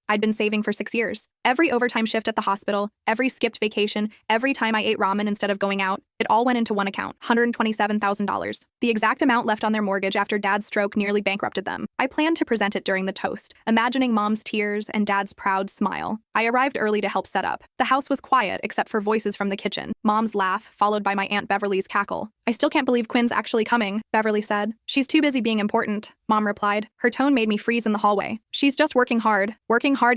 I'd been saving for 6 years. Every overtime shift at the hospital, every skipped vacation, every time I ate ramen instead of going out, it all went into one account, $127,000. The exact amount left on their mortgage after Dad's stroke nearly bankrupted them. I planned to present it during the toast, imagining Mom's tears and Dad's proud smile. I arrived early to help set up. The house was quiet except for voices from the kitchen, Mom's laugh, followed by my Aunt Beverly's cackle. "I still can't believe Quinn's actually coming," Beverly said. "She's too busy being important," Mom replied. Her tone made me freeze in the hallway. "She's just working hard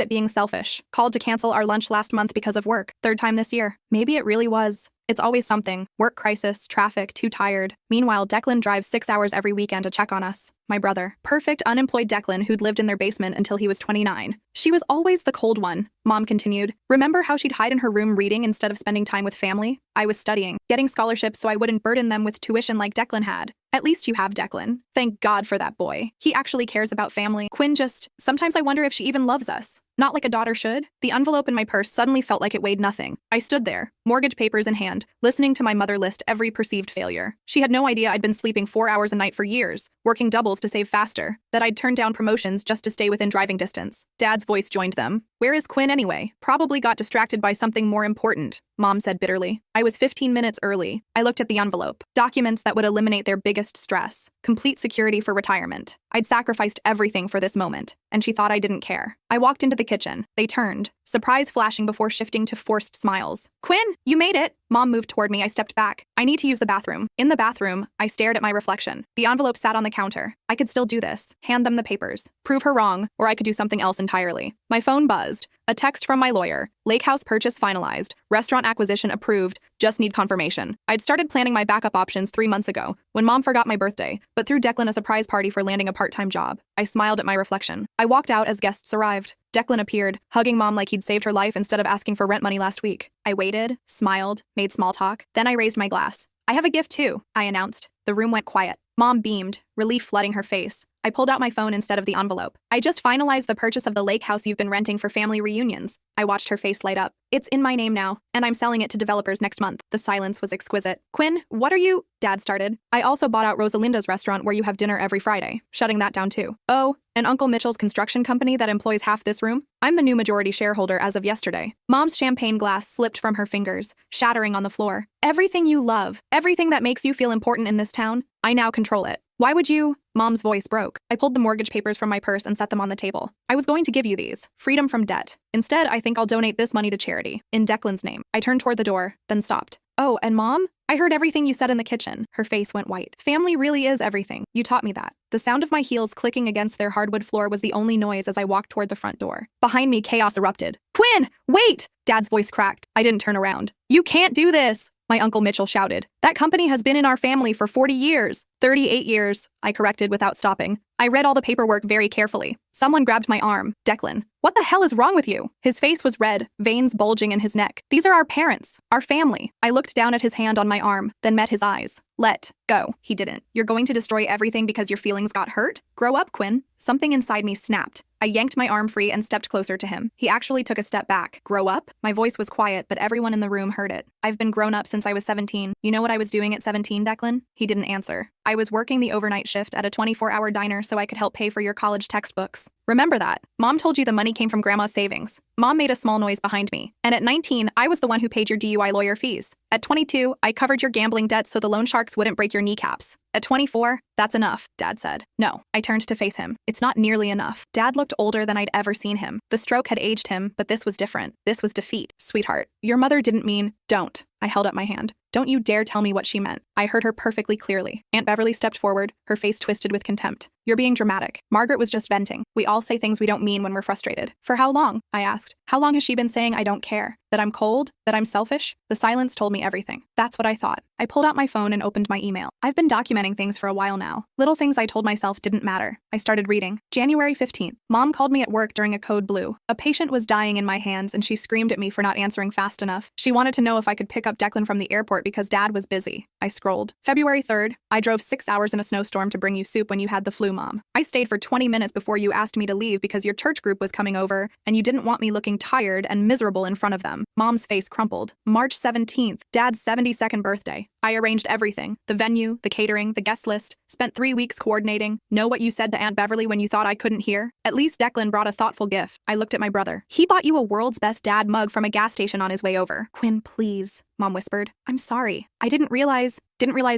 at being selfish. Called to cancel our lunch last month because of work. 3rd time this year." Maybe it really was. It's always something. Work crisis, traffic, too tired. Meanwhile, Declan drives 6 hours every weekend to check on us. My brother. Perfect unemployed Declan who'd lived in their basement until he was 29. "She was always the cold one," Mom continued. "Remember how she'd hide in her room reading instead of spending time with family? I was studying, getting scholarships so I wouldn't burden them with tuition like Declan had. At least you have Declan. Thank God for that boy. He actually cares about family. Quinn sometimes I wonder if she even loves us. Not like a daughter should." The envelope in my purse suddenly felt like it weighed nothing. I stood there, mortgage papers in hand, listening to my mother list every perceived failure. She had no idea I'd been sleeping 4 hours a night for years, working doubles to save faster, that I'd turned down promotions just to stay within driving distance. Dad's voice joined them. "Where is Quinn anyway? Probably got distracted by something more important," Mom said bitterly. I was 15 minutes early. I looked at the envelope. Documents that would eliminate their biggest stress. Complete security for retirement. I'd sacrificed everything for this moment, and she thought I didn't care. I walked into the kitchen. They turned, surprise flashing before shifting to forced smiles. "Quinn, you made it!" Mom moved toward me. I stepped back. "I need to use the bathroom." In the bathroom, I stared at my reflection. The envelope sat on the counter. I could still do this. Hand them the papers. Prove her wrong, or I could do something else entirely. My phone buzzed. A text from my lawyer. "Lake house purchase finalized. Restaurant acquisition approved. Just need confirmation." I'd started planning my backup options 3 months ago, when Mom forgot my birthday, but threw Declan a surprise party for landing a part-time job. I smiled at my reflection. I walked out as guests arrived. Declan appeared, hugging Mom like he'd saved her life instead of asking for rent money last week. I waited, smiled, made small talk. Then I raised my glass. "I have a gift too," I announced. The room went quiet. Mom beamed, relief flooding her face. I pulled out my phone instead of the envelope. "I just finalized the purchase of the lake house you've been renting for family reunions." I watched her face light up. "It's in my name now, and I'm selling it to developers next month." The silence was exquisite. "Quinn, what are you—" Dad started. "I also bought out Rosalinda's restaurant where you have dinner every Friday. Shutting that down too." "Oh, and Uncle Mitchell's construction company that employs half this room? I'm the new majority shareholder as of yesterday." Mom's champagne glass slipped from her fingers, shattering on the floor. "Everything you love, everything that makes you feel important in this town, I now control it. Why would you—" Mom's voice broke. I pulled the mortgage papers from my purse and set them on the table. "I was going to give you these. Freedom from debt. Instead, I think I'll donate this money to charity. In Declan's name." I turned toward the door, then stopped. "Oh, and Mom? I heard everything you said in the kitchen." Her face went white. "Family really is everything. You taught me that." The sound of my heels clicking against their hardwood floor was the only noise as I walked toward the front door. Behind me, chaos erupted. "Quinn, wait!" Dad's voice cracked. I didn't turn around. "You can't do this!" My Uncle Mitchell shouted. "That company has been in our family for 40 years. 38 years, I corrected without stopping. I read all the paperwork very carefully. Someone grabbed my arm. "Declan, what the hell is wrong with you?" His face was red, veins bulging in his neck. "These are our parents, our family." I looked down at his hand on my arm, then met his eyes. "Let go." He didn't. "You're going to destroy everything because your feelings got hurt? Grow up, Quinn." Something inside me snapped. I yanked my arm free and stepped closer to him. He actually took a step back. "Grow up?" My voice was quiet, but everyone in the room heard it. "I've been grown up since I was 17. You know what I was doing at 17, Declan?" He didn't answer. "I was working the overnight shift at a 24-hour diner so I could help pay for your college textbooks. Remember that? Mom told you the money came from Grandma's savings." Mom made a small noise behind me. "And at 19, I was the one who paid your DUI lawyer fees. At 22, I covered your gambling debts so the loan sharks wouldn't break your kneecaps. At 24, that's enough," Dad said. "No." I turned to face him. "It's not nearly enough." Dad looked older than I'd ever seen him. The stroke had aged him, but this was different. This was defeat. "Sweetheart, your mother didn't mean—" "Don't." I held up my hand. "Don't you dare tell me what she meant." I heard her perfectly clearly. Aunt Beverly stepped forward, her face twisted with contempt. "You're being dramatic. Margaret was just venting. We all say things we don't mean when we're frustrated." "For how long?" I asked. "How long has she been saying I don't care? That I'm cold? That I'm selfish?" The silence told me everything. That's what I thought. I pulled out my phone and opened my email. I've been documenting things for a while now. Little things I told myself didn't matter. I started reading. January 15th. Mom called me at work during a code blue. A patient was dying in my hands and she screamed at me for not answering fast enough. She wanted to know if I could pick up Declan from the airport short because Dad was busy. I scrolled. February 3rd, I drove 6 hours in a snowstorm to bring you soup when you had the flu, Mom. I stayed for 20 minutes before you asked me to leave because your church group was coming over and you didn't want me looking tired and miserable in front of them. Mom's face crumpled. March 17th, Dad's 72nd birthday. I arranged everything. The venue, the catering, the guest list. Spent 3 weeks coordinating. Know what you said to Aunt Beverly when you thought I couldn't hear? At least Declan brought a thoughtful gift. I looked at my brother. He bought you a world's best dad mug from a gas station on his way over. Quinn, please, Mom whispered. I'm sorry. I didn't realize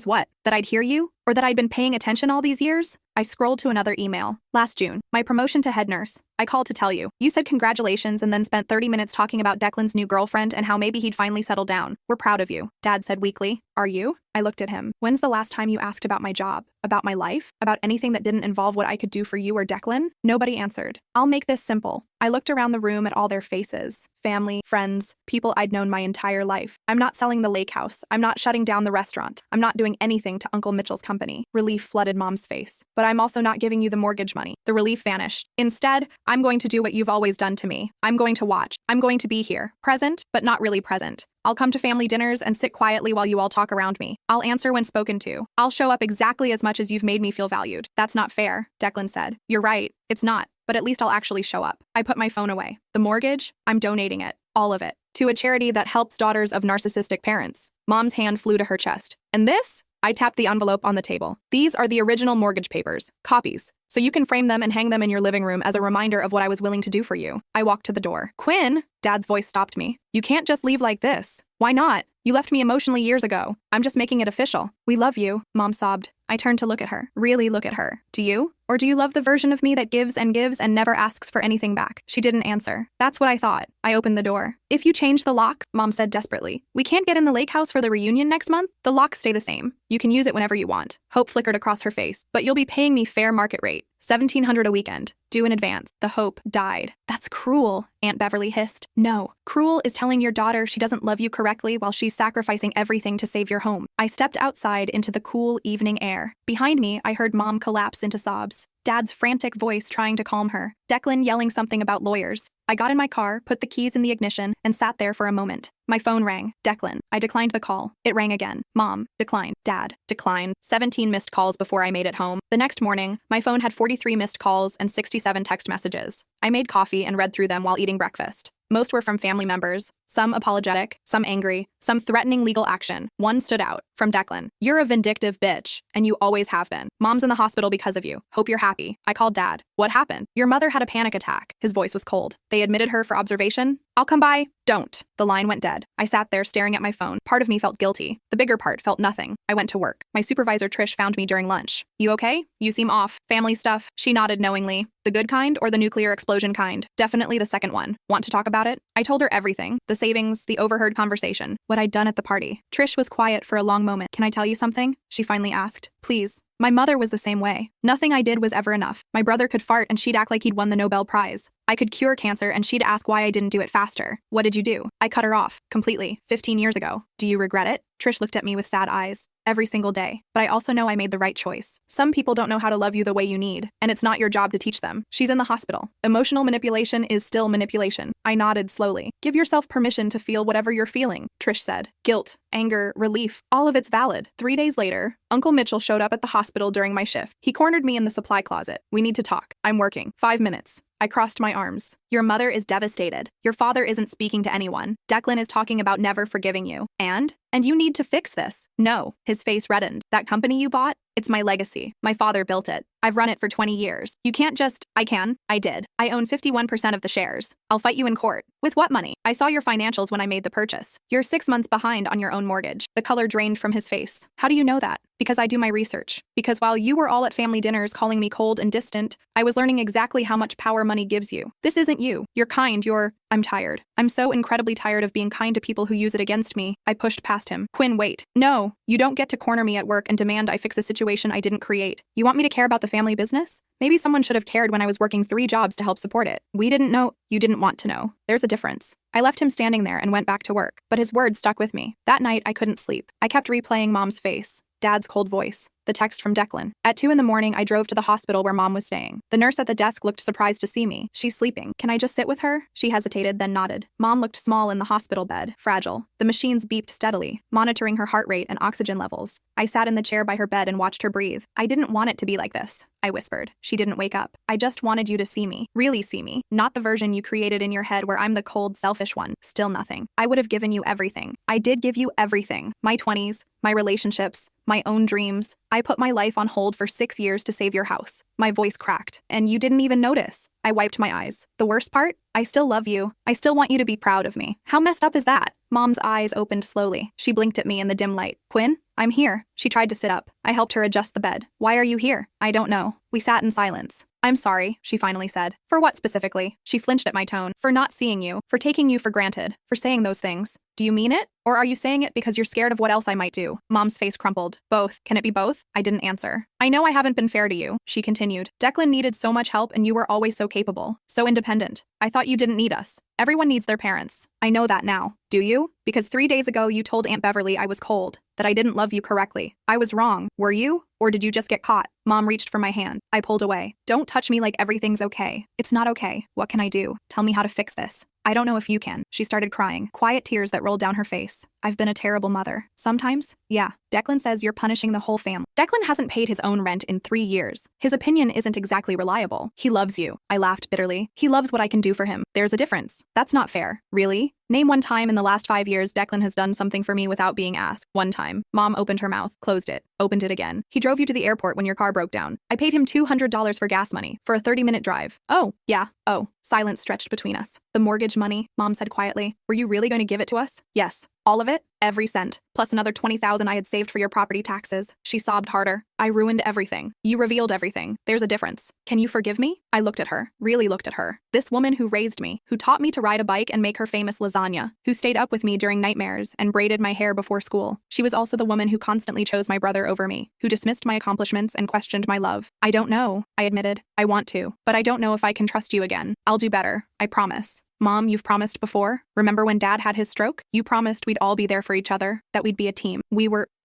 what? That I'd hear you? Or that I'd been paying attention all these years? I scrolled to another email. Last June, my promotion to head nurse. I called to tell you. You said congratulations and then spent 30 minutes talking about Declan's new girlfriend and how maybe he'd finally settle down. We're proud of you. Dad said weakly. Are you? I looked at him. When's the last time you asked about my job? About my life? About anything that didn't involve what I could do for you or Declan? Nobody answered. I'll make this simple. I looked around the room at all their faces. Family, friends, people I'd known my entire life. I'm not selling the lake house. I'm not shutting down the restaurant. I'm not doing anything to Uncle Mitchell's company. Relief flooded Mom's face. But I'm also not giving you the mortgage money. The relief vanished. Instead, I'm going to do what you've always done to me. I'm going to watch. I'm going to be here. Present, but not really present. I'll come to family dinners and sit quietly while you all talk around me. I'll answer when spoken to. I'll show up exactly as much as you've made me feel valued. That's not fair, Declan said. You're right. It's not. But at least I'll actually show up. I put my phone away. The mortgage? I'm donating it. All of it. To a charity that helps daughters of narcissistic parents. Mom's hand flew to her chest. And this? I tapped the envelope on the table. These are the original mortgage papers. Copies. So you can frame them and hang them in your living room as a reminder of what I was willing to do for you. I walked to the door. Quinn! Dad's voice stopped me. You can't just leave like this. Why not? You left me emotionally years ago. I'm just making it official. We love you, Mom sobbed. I turned to look at her. Really look at her. Do you? Or do you love the version of me that gives and never asks for anything back? She didn't answer. That's what I thought. I opened the door. If you change the lock, Mom said desperately. We can't get in the lake house for the reunion next month? The locks stay the same. You can use it whenever you want. Hope flickered across her face. But you'll be paying me fair market rate. $1,700 a weekend. Due in advance. The hope died. That's cruel, Aunt Beverly hissed. No. Cruel is telling your daughter she doesn't love you correctly while she's sacrificing everything to save your home. I stepped outside into the cool evening air. Behind me, I heard Mom collapse into sobs. Dad's frantic voice trying to calm her. Declan yelling something about lawyers. I got in my car, put the keys in the ignition, and sat there for a moment. My phone rang. Declan. I declined the call. It rang again. Mom. Decline. Dad. Decline. 17 missed calls before I made it home. The next morning, my phone had 43 missed calls and 67 text messages. I made coffee and read through them while eating breakfast. Most were from family members, some apologetic, some angry, some threatening legal action. One stood out, from Declan. You're a vindictive bitch, and you always have been. Mom's in the hospital because of you. Hope you're happy. I called Dad. What happened? Your mother had a panic attack. His voice was cold. They admitted her for observation? I'll come by. Don't. The line went dead. I sat there staring at my phone. Part of me felt guilty. The bigger part felt nothing. I went to work. My supervisor Trish found me during lunch. You okay? You seem off. Family stuff? She nodded knowingly. The good kind or the nuclear explosion kind? Definitely the second one. Want to talk about it? I told her everything. The savings, the overheard conversation, what I'd done at the party. Trish was quiet for a long moment. Can I tell you something? She finally asked. Please. My mother was the same way. Nothing I did was ever enough. My brother could fart and she'd act like he'd won the Nobel Prize. I could cure cancer and she'd ask why I didn't do it faster. What did you do? I cut her off. Completely. 15 years ago. Do you regret it? Trish looked at me with sad eyes. Every single day. But I also know I made the right choice. Some people don't know how to love you the way you need, and it's not your job to teach them. She's in the hospital. Emotional manipulation is still manipulation. I nodded slowly. Give yourself permission to feel whatever you're feeling, Trish said. Guilt, anger, relief, all of it's valid. 3 days later, Uncle Mitchell showed up at the hospital during my shift. He cornered me in the supply closet. We need to talk. I'm working. 5 minutes. I crossed my arms. Your mother is devastated. Your father isn't speaking to anyone. Declan is talking about never forgiving you. And you need to fix this. No. His face reddened. That company you bought? It's my legacy. My father built it. I've run it for 20 years. You can't just, I can. I did. I own 51% of the shares. I'll fight you in court. With what money? I saw your financials when I made the purchase. You're 6 months behind on your own mortgage. The color drained from his face. How do you know that? Because I do my research. Because while you were all at family dinners calling me cold and distant, I was learning exactly how much power money gives you. This isn't you. You're kind. I'm tired. I'm so incredibly tired of being kind to people who use it against me. I pushed past him. Quinn, wait. No, you don't get to corner me at work and demand I fix a situation I didn't create. You want me to care about the family business? Maybe someone should have cared when I was working 3 jobs to help support it. We didn't know. You didn't want to know. There's a difference. I left him standing there and went back to work, but his words stuck with me. That night, I couldn't sleep. I kept replaying Mom's face, Dad's cold voice, The text from Declan. At 2 in the morning, I drove to the hospital where Mom was staying. The nurse at the desk looked surprised to see me. She's sleeping. Can I just sit with her? She hesitated, then nodded. Mom looked small in the hospital bed, fragile. The machines beeped steadily, monitoring her heart rate and oxygen levels. I sat in the chair by her bed and watched her breathe. I didn't want it to be like this, I whispered. She didn't wake up. I just wanted you to see me. Really see me. Not the version you created in your head where I'm the cold, selfish one. Still nothing. I would have given you everything. I did give you everything. My 20s, my relationships, my own dreams. I put my life on hold for 6 years to save your house. My voice cracked, and you didn't even notice. I wiped my eyes. The worst part? I still love you. I still want you to be proud of me. How messed up is that? Mom's eyes opened slowly. She blinked at me in the dim light. Quinn? I'm here. She tried to sit up. I helped her adjust the bed. Why are you here? I don't know. We sat in silence. I'm sorry, she finally said. For what specifically? She flinched at my tone. For not seeing you. For taking you for granted. For saying those things. Do you mean it? Or are you saying it because you're scared of what else I might do? Mom's face crumpled. Both. Can it be both? I didn't answer. I know I haven't been fair to you, she continued. Declan needed so much help and you were always so capable. So independent. I thought you didn't need us. Everyone needs their parents. I know that now. Do you? Because 3 days ago you told Aunt Beverly I was cold, that I didn't love you correctly. I was wrong. Were you? Or did you just get caught? Mom reached for my hand. I pulled away. Don't touch me like everything's okay. It's not okay. What can I do? Tell me how to fix this. I don't know if you can. She started crying, quiet tears that rolled down her face. I've been a terrible mother. Sometimes? Yeah. Declan says you're punishing the whole family. Declan hasn't paid his own rent in 3 years. His opinion isn't exactly reliable. He loves you. I laughed bitterly. He loves what I can do for him. There's a difference. That's not fair. Really? Name one time in the last 5 years Declan has done something for me without being asked. One time. Mom opened her mouth, closed it, opened it again. He drove you to the airport when your car broke down. I paid him $200 for gas money, for a 30-minute drive. Oh, yeah. Oh. Silence stretched between us. The mortgage money, Mom said quietly. Were you really going to give it to us? Yes. All of it? Every cent. Plus another $20,000 I had saved for your property taxes. She sobbed harder. I ruined everything. You revealed everything. There's a difference. Can you forgive me? I looked at her. Really looked at her. This woman who raised me, who taught me to ride a bike and make her famous lasagna, who stayed up with me during nightmares and braided my hair before school. She was also the woman who constantly chose my brother over me, who dismissed my accomplishments and questioned my love. I don't know, I admitted. I want to, but I don't know if I can trust you again. I'll do better. I promise. Mom, you've promised before. Remember when Dad had his stroke? You promised we'd all be there for each other, that we'd be a team.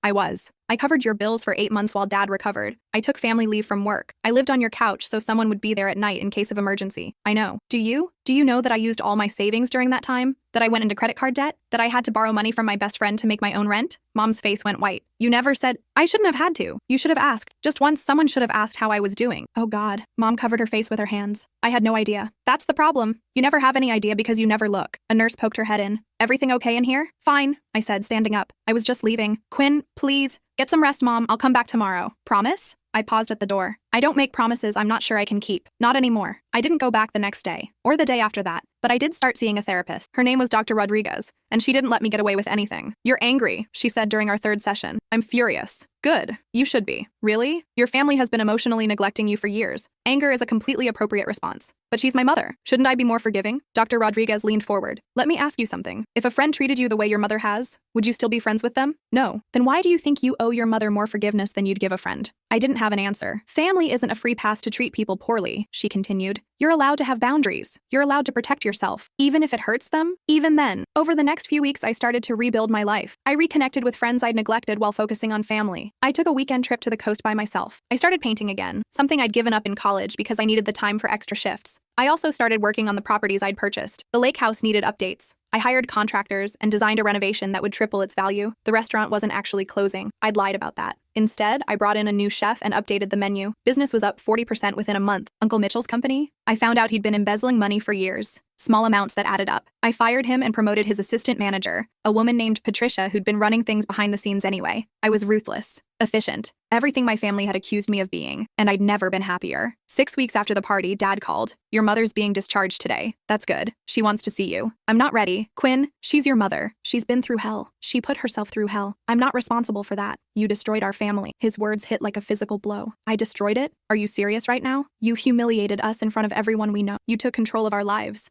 I was. I covered your bills for 8 months while Dad recovered. I took family leave from work. I lived on your couch so someone would be there at night in case of emergency. I know. Do you? Do you know that I used all my savings during that time? That I went into credit card debt? That I had to borrow money from my best friend to make my own rent? Mom's face went white. You never said, I shouldn't have had to. You should have asked. Just once someone should have asked how I was doing. Oh God. Mom covered her face with her hands. I had no idea. That's the problem. You never have any idea because you never look. A nurse poked her head in. Everything okay in here? Fine, I said, standing up. I was just leaving. Quinn, please. Get some rest, Mom. I'll come back tomorrow. Promise? I paused at the door. I don't make promises I'm not sure I can keep. Not anymore. I didn't go back the next day, or the day after that, but I did start seeing a therapist. Her name was Dr. Rodriguez, and she didn't let me get away with anything. You're angry, she said during our 3rd session. I'm furious. Good. You should be. Really? Your family has been emotionally neglecting you for years. Anger is a completely appropriate response. But she's my mother. Shouldn't I be more forgiving? Dr. Rodriguez leaned forward. Let me ask you something. If a friend treated you the way your mother has, would you still be friends with them? No. Then why do you think you owe your mother more forgiveness than you'd give a friend? I didn't have an answer. Family isn't a free pass to treat people poorly, she continued. You're allowed to have boundaries. You're allowed to protect yourself, even if it hurts them. Even then, over the next few weeks, I started to rebuild my life. I reconnected with friends I'd neglected while focusing on family. I took a weekend trip to the coast by myself. I started painting again, something I'd given up in college because I needed the time for extra shifts. I also started working on the properties I'd purchased. The lake house needed updates. I hired contractors and designed a renovation that would triple its value. The restaurant wasn't actually closing. I'd lied about that. Instead, I brought in a new chef and updated the menu. Business was up 40% within a month. Uncle Mitchell's company? I found out he'd been embezzling money for years. Small amounts that added up. I fired him and promoted his assistant manager, a woman named Patricia who'd been running things behind the scenes anyway. I was ruthless, efficient, everything my family had accused me of being, and I'd never been happier. 6 weeks after the party, Dad called. Your mother's being discharged today. That's good. She wants to see you. I'm not ready. Quinn, she's your mother. She's been through hell. She put herself through hell. I'm not responsible for that. You destroyed our family. His words hit like a physical blow. I destroyed it? Are you serious right now? You humiliated us in front of everyone we know. You took control of our lives.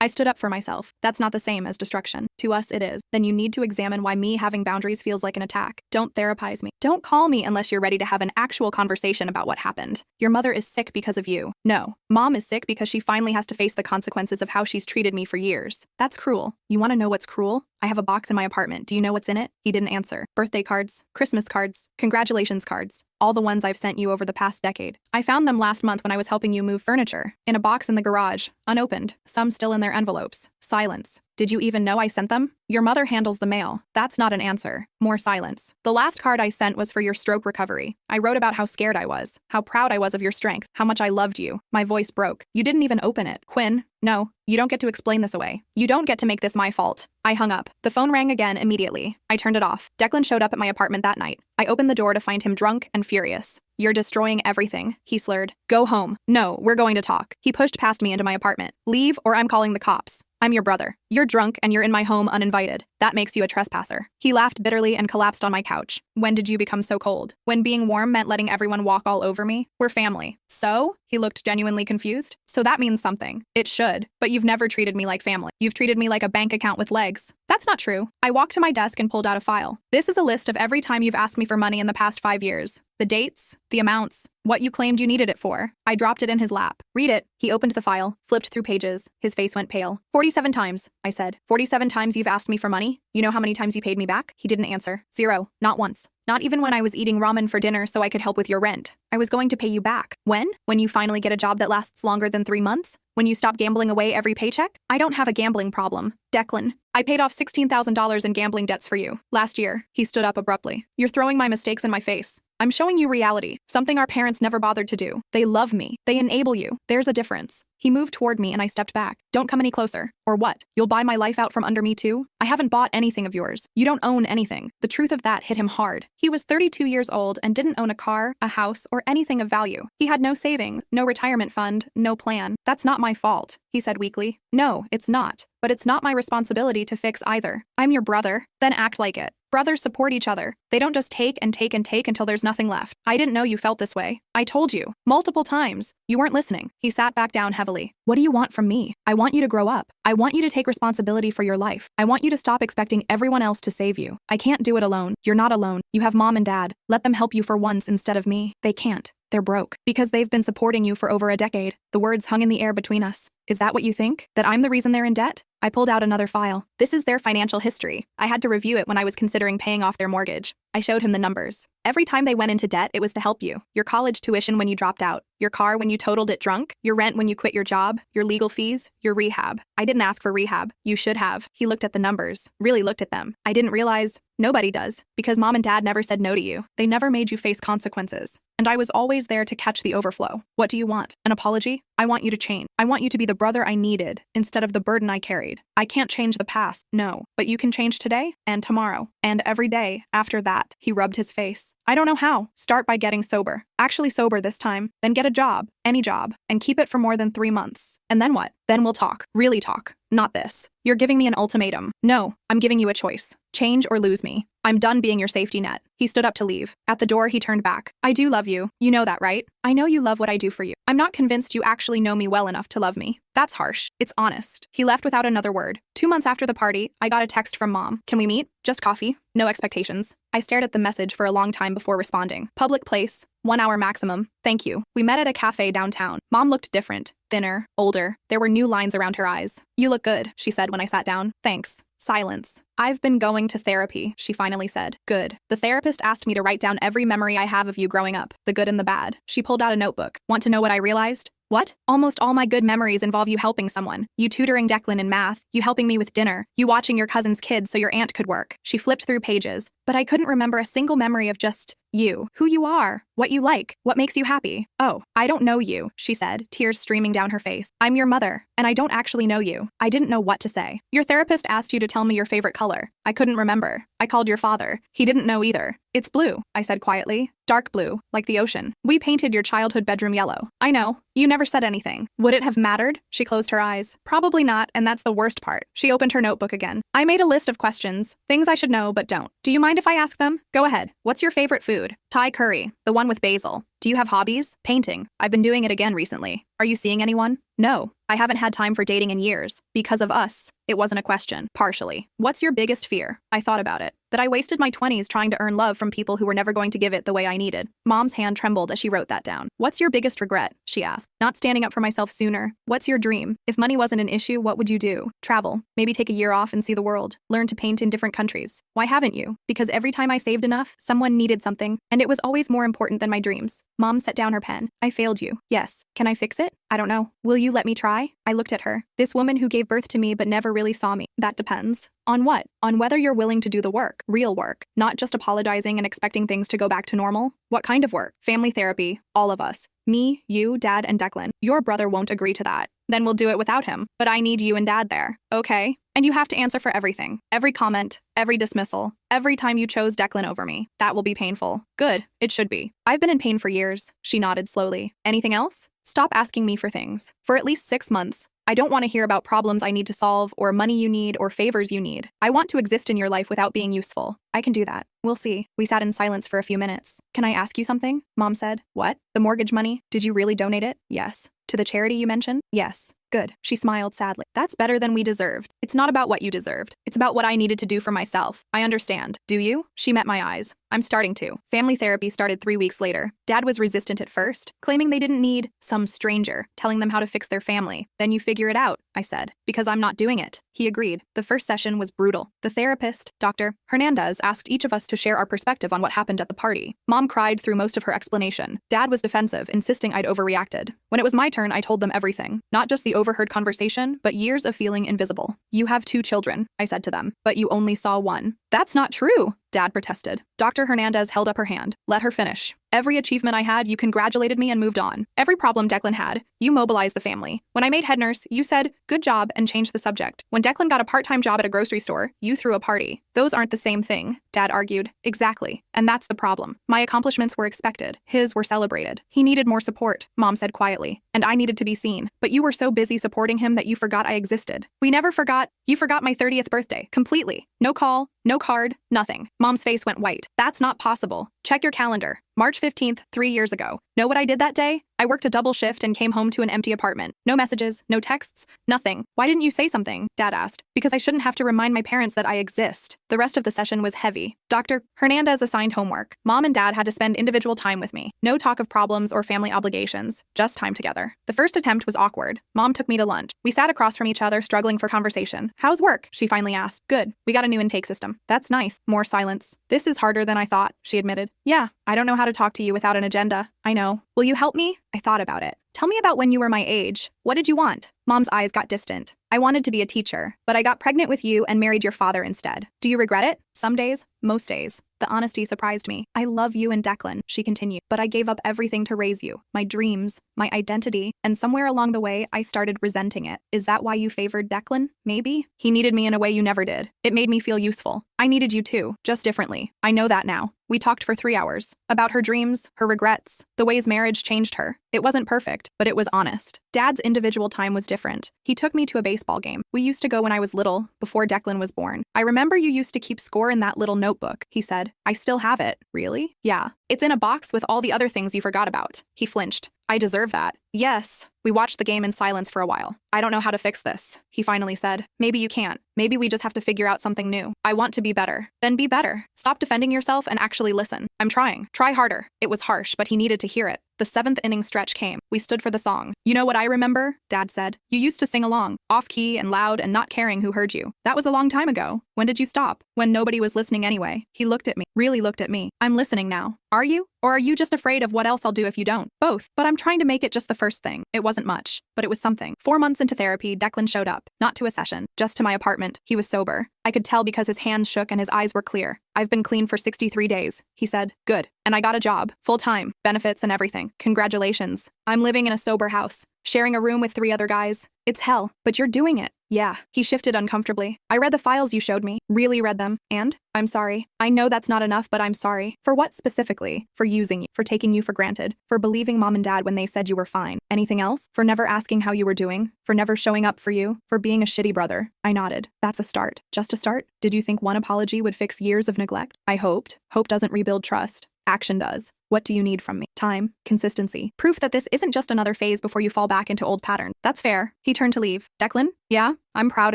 I stood up for myself. That's not the same as destruction. To us, it is. Then you need to examine why me having boundaries feels like an attack. Don't therapize me. Don't Don't call me unless you're ready to have an actual conversation about what happened. Your mother is sick because of you. No, Mom is sick because she finally has to face the consequences of how she's treated me for years. That's cruel. You want to know what's cruel? I have a box in my apartment. Do you know what's in it? He didn't answer. Birthday cards, Christmas cards, congratulations cards. All the ones I've sent you over the past decade. I found them last month when I was helping you move furniture. In a box in the garage, unopened, some still in their envelopes. Silence. Did you even know I sent them? Your mother handles the mail. That's not an answer. More silence. The last card I sent was for your stroke recovery. I wrote about how scared I was, how proud I was of your strength, how much I loved you. My voice broke. You didn't even open it. Quinn, no, you don't get to explain this away. You don't get to make this my fault. I hung up. The phone rang again immediately. I turned it off. Declan showed up at my apartment that night. I opened the door to find him drunk and furious. You're destroying everything, he slurred. Go home. No, we're going to talk. He pushed past me into my apartment. Leave or I'm calling the cops. I'm your brother. You're drunk and you're in my home uninvited. That makes you a trespasser. He laughed bitterly and collapsed on my couch. When did you become so cold? When being warm meant letting everyone walk all over me? We're family. So? He looked genuinely confused. So that means something. It should. But you've never treated me like family. You've treated me like a bank account with legs. That's not true. I walked to my desk and pulled out a file. This is a list of every time you've asked me for money in the past 5 years. The dates, the amounts, what you claimed you needed it for. I dropped it in his lap. Read it. He opened the file, flipped through pages. His face went pale. 47 times, I said. 47 times you've asked me for money? You know how many times you paid me back? He didn't answer. 0. Not once. Not even when I was eating ramen for dinner so I could help with your rent. I was going to pay you back. When? When you finally get a job that lasts longer than 3 months? When you stop gambling away every paycheck? I don't have a gambling problem. Declan, I paid off $16,000 in gambling debts for you. Last year. He stood up abruptly. You're throwing my mistakes in my face. I'm showing you reality, something our parents never bothered to do. They love me. They enable you. There's a difference. He moved toward me and I stepped back. Don't come any closer. Or what? You'll buy my life out from under me too? I haven't bought anything of yours. You don't own anything. The truth of that hit him hard. He was 32 years old and didn't own a car, a house, or anything of value. He had no savings, no retirement fund, no plan. That's not my fault, he said weakly. No, it's not. But it's not my responsibility to fix either. I'm your brother. Then act like it. Brothers support each other. They don't just take and take and take until there's nothing left. I didn't know you felt this way. I told you. Multiple times. You weren't listening. He sat back down heavily. What do you want from me? I want you to grow up. I want you to take responsibility for your life. I want you to stop expecting everyone else to save you. I can't do it alone. You're not alone. You have mom and dad. Let them help you for once instead of me. They can't. They're broke. Because they've been supporting you for over a decade. The words hung in the air between us. Is that what you think? That I'm the reason they're in debt? I pulled out another file. This is their financial history. I had to review it when I was considering paying off their mortgage. I showed him the numbers. Every time they went into debt, it was to help you. Your college tuition when you dropped out. Your car when you totaled it drunk. Your rent when you quit your job. Your legal fees. Your rehab. I didn't ask for rehab. You should have. He looked at the numbers. Really looked at them. I didn't realize. Nobody does. Because mom and dad never said no to you. They never made you face consequences. And I was always there to catch the overflow. What do you want? An apology? I want you to change. I want you to be the brother I needed instead of the burden I carried. I can't change the past, no. But you can change today and tomorrow and every day after that. He rubbed his face. I don't know how. Start by getting sober. Actually sober this time. Then get a job. Any job. And keep it for more than 3 months. And then what? Then we'll talk. Really talk. Not this. You're giving me an ultimatum. No, I'm giving you a choice. Change or lose me. I'm done being your safety net. He stood up to leave. At the door, he turned back. I do love you. You know that, right? I know you love what I do for you. I'm not convinced you actually know me well enough to love me. That's harsh. It's honest. He left without another word. 2 months after the party, I got a text from mom. Can we meet? Just coffee. No expectations. I stared at the message for a long time before responding. Public place. 1 hour maximum. Thank you. We met at a cafe downtown. Mom looked different. Thinner. Older. There were new lines around her eyes. You look good, she said when I sat down. Thanks. Silence. I've been going to therapy, she finally said. Good. The therapist asked me to write down every memory I have of you growing up, the good and the bad. She pulled out a notebook. Want to know what I realized? What? Almost all my good memories involve you helping someone. You tutoring Declan in math, you helping me with dinner, you watching your cousin's kids so your aunt could work. She flipped through pages, but I couldn't remember a single memory of just you, who you are, what you like, what makes you happy. Oh, I don't know you, she said, tears streaming down her face. I'm your mother, and I don't actually know you. I didn't know what to say. Your therapist asked you to tell me your favorite color. I couldn't remember. I called your father. He didn't know either. It's blue, I said quietly. Dark blue, like the ocean. We painted your childhood bedroom yellow. I know. You never said anything. Would it have mattered? She closed her eyes. Probably not, and that's the worst part. She opened her notebook again. I made a list of questions. Things I should know, but don't. Do you mind if I ask them? Go ahead. What's your favorite food? Thai curry. The one with basil. Do you have hobbies? Painting. I've been doing it again recently. Are you seeing anyone? No. I haven't had time for dating in years. Because of us. It wasn't a question. Partially. What's your biggest fear? I thought about it. That I wasted my 20s trying to earn love from people who were never going to give it the way I needed. Mom's hand trembled as she wrote that down. What's your biggest regret? She asked. Not standing up for myself sooner. What's your dream? If money wasn't an issue, what would you do? Travel. Maybe take a year off and see the world. Learn to paint in different countries. Why haven't you? Because every time I saved enough, someone needed something, and it was always more important than my dreams. Mom set down her pen. I failed you. Yes. Can I fix it? I don't know. Will you let me try? I looked at her. This woman who gave birth to me but never really saw me. That depends. On what? On whether you're willing to do the work. Real work. Not just apologizing and expecting things to go back to normal. What kind of work? Family therapy. All of us. Me, you, Dad, and Declan. Your brother won't agree to that. Then we'll do it without him. But I need you and Dad there. Okay? And you have to answer for everything. Every comment, every dismissal, every time you chose Declan over me. That will be painful. Good. It should be. I've been in pain for years. She nodded slowly. Anything else? Stop asking me for things. For at least 6 months. I don't want to hear about problems I need to solve or money you need or favors you need. I want to exist in your life without being useful. I can do that. We'll see. We sat in silence for a few minutes. Can I ask you something? Mom said. What? The mortgage money? Did you really donate it? Yes. To the charity you mentioned? Yes. Good. She smiled sadly. That's better than we deserved. It's not about what you deserved. It's about what I needed to do for myself. I understand. Do you? She met my eyes. I'm starting to. Family therapy started 3 weeks later. Dad was resistant at first, claiming they didn't need some stranger telling them how to fix their family. Then you figure it out, I said, because I'm not doing it. He agreed. The first session was brutal. The therapist, Dr. Hernandez, asked each of us to share our perspective on what happened at the party. Mom cried through most of her explanation. Dad was defensive, insisting I'd overreacted. When it was my turn, I told them everything. Not just the overheard conversation, but years of feeling invisible. You have 2 children, I said to them, but you only saw one. That's not true, Dad protested. Dr. Hernandez held up her hand. Let her finish. Every achievement I had, you congratulated me and moved on. Every problem Declan had, you mobilized the family. When I made head nurse, you said, good job, and changed the subject. When Declan got a part-time job at a grocery store, you threw a party. Those aren't the same thing, Dad argued. Exactly. And that's the problem. My accomplishments were expected. His were celebrated. He needed more support, Mom said quietly. And I needed to be seen. But you were so busy supporting him that you forgot I existed. We never forgot. You forgot my 30th birthday. Completely. No call, no card, nothing. Mom's face went white. That's not possible. Check your calendar. March 15th, 3 years ago. Know what I did that day? I worked a double shift and came home to an empty apartment. No messages, no texts, nothing. Why didn't you say something? Dad asked. Because I shouldn't have to remind my parents that I exist. The rest of the session was heavy. Dr. Hernandez assigned homework. Mom and Dad had to spend individual time with me. No talk of problems or family obligations. Just time together. The first attempt was awkward. Mom took me to lunch. We sat across from each other, struggling for conversation. How's work? She finally asked. Good. We got a new intake system. That's nice. More silence. This is harder than I thought, she admitted. Yeah, I don't know how to talk to you without an agenda. I know. Will you help me? I thought about it. Tell me about when you were my age. What did you want? Mom's eyes got distant. I wanted to be a teacher, but I got pregnant with you and married your father instead. Do you regret it? Some days, most days. The honesty surprised me. I love you and Declan, she continued, but I gave up everything to raise you. My dreams, my identity, and somewhere along the way, I started resenting it. Is that why you favored Declan? Maybe? He needed me in a way you never did. It made me feel useful. I needed you too, just differently. I know that now. We talked for 3 hours. About her dreams, her regrets, the ways marriage changed her. It wasn't perfect, but it was honest. Dad's individual time was different. He took me to a baseball game. We used to go when I was little, before Declan was born. I remember you used to keep score in that little notebook, he said. I still have it. Really? Yeah. It's in a box with all the other things you forgot about. He flinched. I deserve that. Yes. We watched the game in silence for a while. I don't know how to fix this, he finally said. Maybe you can't. Maybe we just have to figure out something new. I want to be better. Then be better. Stop defending yourself and actually listen. I'm trying. Try harder. It was harsh, but he needed to hear it. The 7th inning stretch came. We stood for the song. You know what I remember? Dad said. You used to sing along, off-key and loud and not caring who heard you. That was a long time ago. When did you stop? When nobody was listening anyway. He looked at me, really looked at me. I'm listening now. Are you? Or are you just afraid of what else I'll do if you don't? Both. But I'm trying to make it just the first thing. It wasn't much, but it was something. 4 months into therapy, Declan showed up. Not to a session, just to my apartment. He was sober. I could tell because his hands shook and his eyes were clear. I've been clean for 63 days, he said. Good. And I got a job. Full-time. Benefits and everything. Congratulations. I'm living in a sober house. Sharing a room with 3 other guys. It's hell, but you're doing it. Yeah. He shifted uncomfortably. I read the files you showed me. Really read them. And? I'm sorry. I know that's not enough, but I'm sorry. For what specifically? For using you. For taking you for granted. For believing Mom and Dad when they said you were fine. Anything else? For never asking how you were doing? For never showing up for you? For being a shitty brother? I nodded. That's a start. Just a start? Did you think one apology would fix years of neglect? I hoped. Hope doesn't rebuild trust. Action does. What do you need from me? Time, consistency, proof that this isn't just another phase before you fall back into old patterns. That's fair. He turned to leave. Declan? Yeah? I'm proud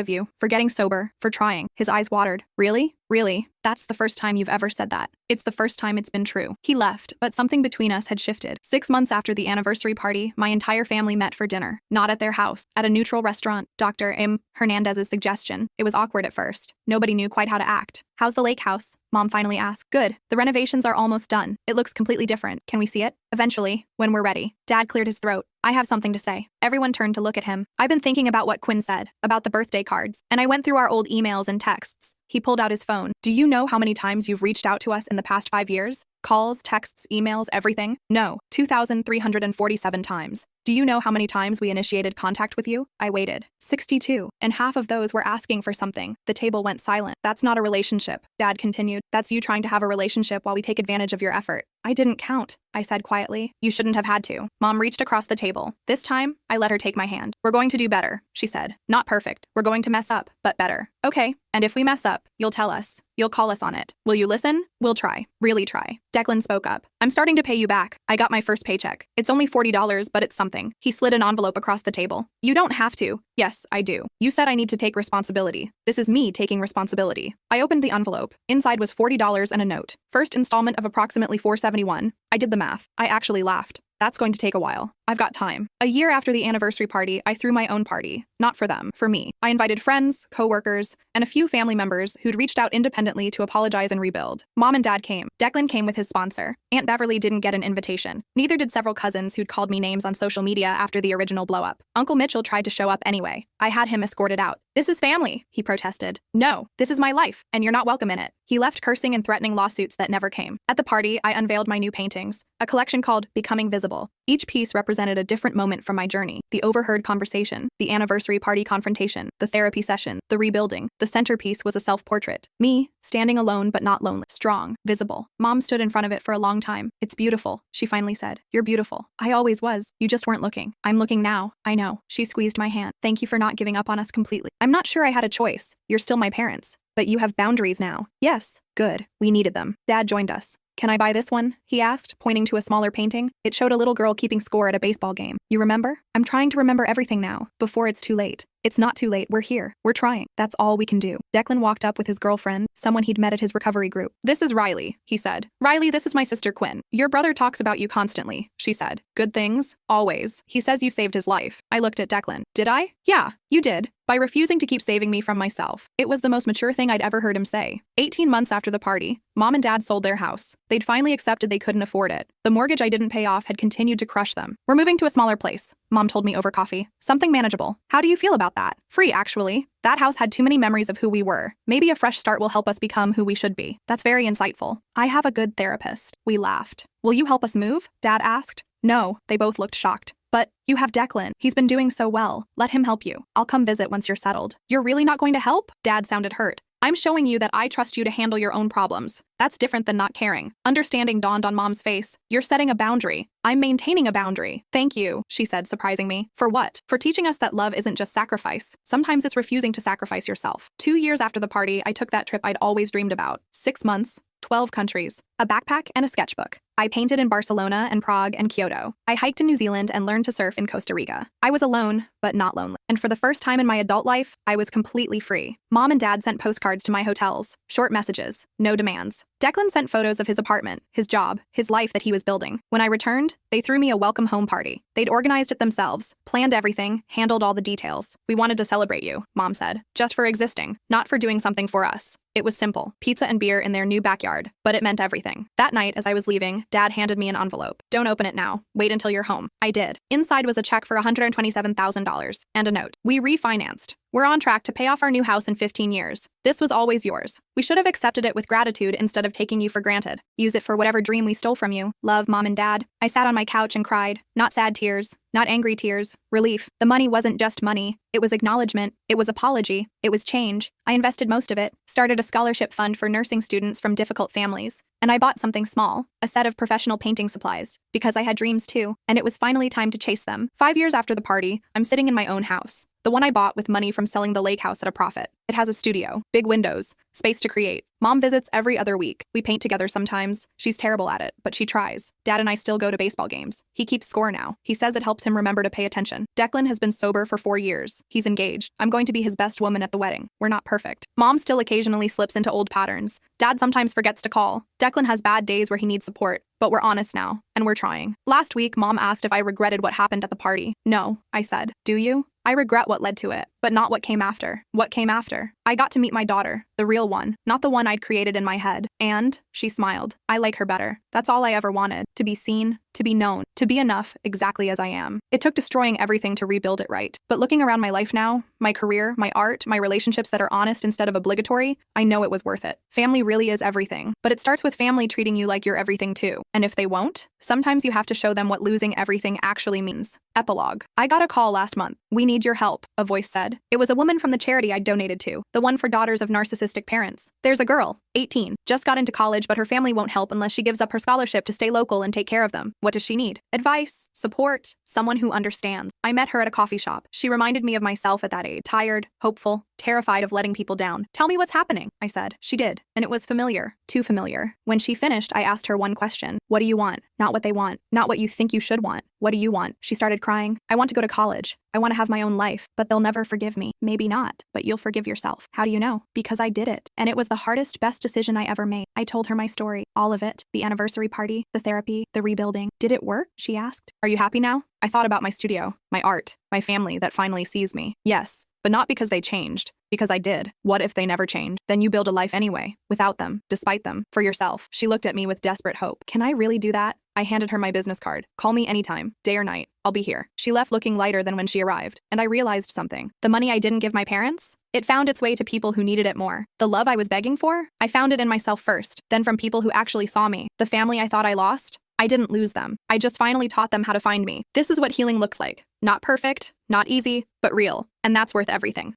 of you. For getting sober. For trying. His eyes watered. Really? Really? That's the first time you've ever said that. It's the first time it's been true. He left, but something between us had shifted. 6 months after the anniversary party, my entire family met for dinner. Not at their house. At a neutral restaurant. Dr. M. Hernandez's suggestion. It was awkward at first. Nobody knew quite how to act. How's the lake house? Mom finally asked. Good. The renovations are almost done. It looks completely different. Can we see it? Eventually, when we're ready. Dad cleared his throat. I have something to say. Everyone turned to look at him. I've been thinking about what Quinn said, about the birthday cards, and I went through our old emails and texts. He pulled out his phone. Do you know how many times you've reached out to us in the past 5 years? Calls, texts, emails, everything? No, 2,347 times. Do you know how many times we initiated contact with you? I waited. 62. And half of those were asking for something. The table went silent. That's not a relationship, Dad continued. That's you trying to have a relationship while we take advantage of your effort. I didn't count, I said quietly. You shouldn't have had to. Mom reached across the table. This time, I let her take my hand. We're going to do better, she said. Not perfect. We're going to mess up, but better. Okay. And if we mess up, you'll tell us. You'll call us on it. Will you listen? We'll try. Really try. Declan spoke up. I'm starting to pay you back. I got my first paycheck. It's only $40, but it's something. He slid an envelope across the table. You don't have to. Yes, I do. You said I need to take responsibility. This is me taking responsibility. I opened the envelope. Inside was $40 and a note. First installment of approximately $471. I did the math. I actually laughed. That's going to take a while. I've got time. A year after the anniversary party, I threw my own party. Not for them, for me. I invited friends, co-workers, and a few family members who'd reached out independently to apologize and rebuild. Mom and Dad came. Declan came with his sponsor. Aunt Beverly didn't get an invitation. Neither did several cousins who'd called me names on social media after the original blow-up. Uncle Mitchell tried to show up anyway. I had him escorted out. This is family, he protested. No, this is my life, and you're not welcome in it. He left cursing and threatening lawsuits that never came. At the party, I unveiled my new paintings, a collection called Becoming Visible. Each piece represented a different moment from my journey. The overheard conversation, the anniversary party confrontation, the therapy session, the rebuilding. The centerpiece was a self-portrait. Me, standing alone but not lonely, strong, visible. Mom stood in front of it for a long time. It's beautiful, she finally said. You're beautiful. I always was. You just weren't looking. I'm looking now. I know. She squeezed my hand. Thank you for not giving up on us completely. I'm not sure I had a choice. You're still my parents. But you have boundaries now. Yes. Good. We needed them. Dad joined us. Can I buy this one? He asked, pointing to a smaller painting. It showed a little girl keeping score at a baseball game. You remember? I'm trying to remember everything now, before it's too late. It's not too late. We're here. We're trying. That's all we can do. Declan walked up with his girlfriend, someone he'd met at his recovery group. This is Riley, he said. Riley, this is my sister Quinn. Your brother talks about you constantly, she said. Good things? Always. He says you saved his life. I looked at Declan. Did I? Yeah, you did. By refusing to keep saving me from myself. It was the most mature thing I'd ever heard him say. 18 months after the party, Mom and Dad sold their house. They'd finally accepted they couldn't afford it. The mortgage I didn't pay off had continued to crush them. We're moving to a smaller place, Mom told me over coffee. Something manageable. How do you feel about that? Free, actually. That house had too many memories of who we were. Maybe a fresh start will help us become who we should be. That's very insightful. I have a good therapist. We laughed. Will you help us move? Dad asked. No, they both looked shocked. But you have Declan. He's been doing so well. Let him help you. I'll come visit once you're settled. You're really not going to help? Dad sounded hurt. I'm showing you that I trust you to handle your own problems. That's different than not caring. Understanding dawned on Mom's face. You're setting a boundary. I'm maintaining a boundary. Thank you, she said, surprising me. For what? For teaching us that love isn't just sacrifice. Sometimes it's refusing to sacrifice yourself. 2 years after the party, I took that trip I'd always dreamed about. 6 months, 12 countries, a backpack and a sketchbook. I painted in Barcelona and Prague and Kyoto. I hiked in New Zealand and learned to surf in Costa Rica. I was alone, but not lonely. And for the first time in my adult life, I was completely free. Mom and Dad sent postcards to my hotels. Short messages. No demands. Declan sent photos of his apartment, his job, his life that he was building. When I returned, they threw me a welcome home party. They'd organized it themselves, planned everything, handled all the details. We wanted to celebrate you, Mom said. Just for existing, not for doing something for us. It was simple. Pizza and beer in their new backyard. But it meant everything. That night, as I was leaving, Dad handed me an envelope. Don't open it now. Wait until you're home. I did. Inside was a check for $127,000 and a note. We refinanced. We're on track to pay off our new house in 15 years. This was always yours. We should have accepted it with gratitude instead of taking you for granted. Use it for whatever dream we stole from you. Love, Mom and Dad. I sat on my couch and cried. Not sad tears. Not angry tears. Relief. The money wasn't just money. It was acknowledgement. It was apology. It was change. I invested most of it. Started a scholarship fund for nursing students from difficult families. And I bought something small, a set of professional painting supplies, because I had dreams too, and it was finally time to chase them. 5 years after the party, I'm sitting in my own house. The one I bought with money from selling the lake house at a profit. It has a studio, big windows, space to create. Mom visits every other week. We paint together sometimes. She's terrible at it, but she tries. Dad and I still go to baseball games. He keeps score now. He says it helps him remember to pay attention. Declan has been sober for 4 years. He's engaged. I'm going to be his best woman at the wedding. We're not perfect. Mom still occasionally slips into old patterns. Dad sometimes forgets to call. Declan has bad days where he needs support, but we're honest now, and we're trying. Last week, Mom asked if I regretted what happened at the party. No, I said. Do you? I regret what led to it, but not what came after. What came after? I got to meet my daughter, the real one, not the one I'd created in my head. And, she smiled, I like her better. That's all I ever wanted. To be seen, to be known, to be enough exactly as I am. It took destroying everything to rebuild it right. But looking around my life now, my career, my art, my relationships that are honest instead of obligatory, I know it was worth it. Family really is everything. But it starts with family treating you like you're everything too. And if they won't, sometimes you have to show them what losing everything actually means. Epilogue. I got a call last month. We need your help, a voice said. It was a woman from the charity I'd donated to, the one for daughters of narcissistic parents. There's a girl, 18, just got into college, but her family won't help unless she gives up her scholarship to stay local and take care of them. What does she need? Advice, support, someone who understands. I met her at a coffee shop. She reminded me of myself at that age, tired, hopeful, terrified of letting people down. Tell me what's happening, I said. She did, and it was familiar, too familiar. When she finished, I asked her one question. What do you want? Not what they want, not what you think you should want. What do you want? She started crying. I want to go to college. I want to have my own life, but they'll never forgive me. Maybe not, but you'll forgive yourself. How do you know? Because I did it. And it was the hardest, best decision I ever made. I told her my story, all of it, the anniversary party, the therapy, the rebuilding. Did it work? She asked. Are you happy now? I thought about my studio, my art, my family that finally sees me. Yes, but not because they changed. Because I did. What if they never change? Then you build a life anyway, without them, despite them, for yourself. She looked at me with desperate hope. Can I really do that? I handed her my business card. Call me anytime, day or night. I'll be here. She left looking lighter than when she arrived, and I realized something. The money I didn't give my parents? It found its way to people who needed it more. The love I was begging for? I found it in myself first, then from people who actually saw me. The family I thought I lost? I didn't lose them. I just finally taught them how to find me. This is what healing looks like. Not perfect, not easy, but real. And that's worth everything.